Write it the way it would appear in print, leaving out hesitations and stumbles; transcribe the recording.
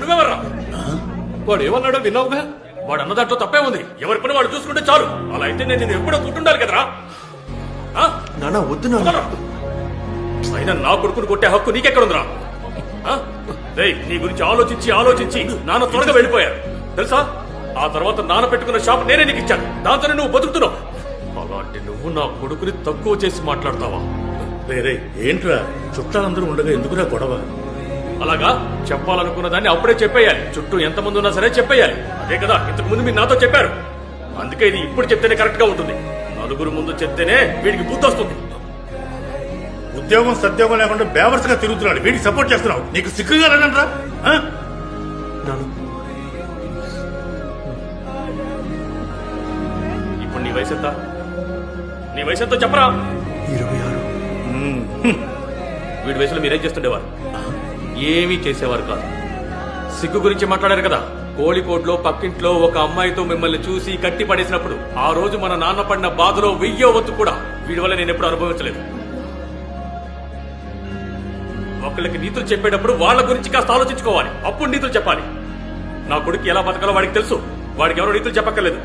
నువ్వెవర్రా? వాడు ఏమన్నాడో విన్నావుగా? వాడు అన్న దాంట్లో తప్పే ఉంది. ఎవరి పని వాడు చూసుకుంటే చాలు. అలా అయితే నేను నిన్ను ఎప్పుడో కొట్టుండాలి కదరా. నాన్న వద్దు నాన్న. అయినా నా కొడుకుని కొట్టే హక్కు నీకెక్కడుందిరా? నీ గురించి ఆలోచించి ఆలోచించి నాన్న త్వరగా వెళ్ళిపోయారు తెలుసా. ఆ తర్వాత నాన్న పెట్టుకున్న షాప్ నేనే నీకు ఇచ్చాను. దాంతోనే నువ్వు బతుకుతున్నావు. అలాంటి నువ్వు నా కొడుకుని తక్కువ చేసి మాట్లాడతావా? రే ఏంట్రా, చుట్టాలందరూ ఉండగా ఎందుకురా గొడవ? అలాగా చెప్పాలనుకున్న దాన్ని అప్పుడే చెప్పేయాలి. చుట్టూ ఎంతమంది ఉన్నా సరే చెప్పేయాలి. అదే కదా ఇంతకు ముందు మీరు నాతో చెప్పారు. అందుకే ఇది ఇప్పుడు చెప్తేనే కరెక్ట్ గా ఉంటుంది. నలుగురు ముందు చెప్తేనే వీడికి బుద్ధి వస్తుంది. ఉద్యోగం సద్యోగం లేకుండా బేవర్స్ గా తిరుగుతున్నాడు. వీడికి సపోర్ట్ చేస్తున్నావు. నీకు సిగ్గుగా లేదంట్రా? ఇప్పుడు నీ వయసు ఎంత? నీ వయసు ఎంతో చెప్పరా? 26. వీడి వయసులో మీరేం చేస్తుండేవారు? ఏమీ చేసేవారు కాదు. సిగ్గు గురించి మాట్లాడారు కదా. కోళికోట్లో పక్కింట్లో ఒక అమ్మాయితో మిమ్మల్ని చూసి కట్టి పడేసినప్పుడు ఆ రోజు మన నాన్న పడిన బాధలో 1000వ వంతు కూడా వీడి వల్ల నేను ఎప్పుడు అనుభవించలేదు. ఒకళ్ళకి నీతులు చెప్పేటప్పుడు వాళ్ళ గురించి కాస్త ఆలోచించుకోవాలి. అప్పుడు నీతులు చెప్పాలి. నా కొడుకు ఎలా బతకాలో వాడికి తెలుసు. వాడికి ఎవరో నీతులు చెప్పక్కర్లేదు.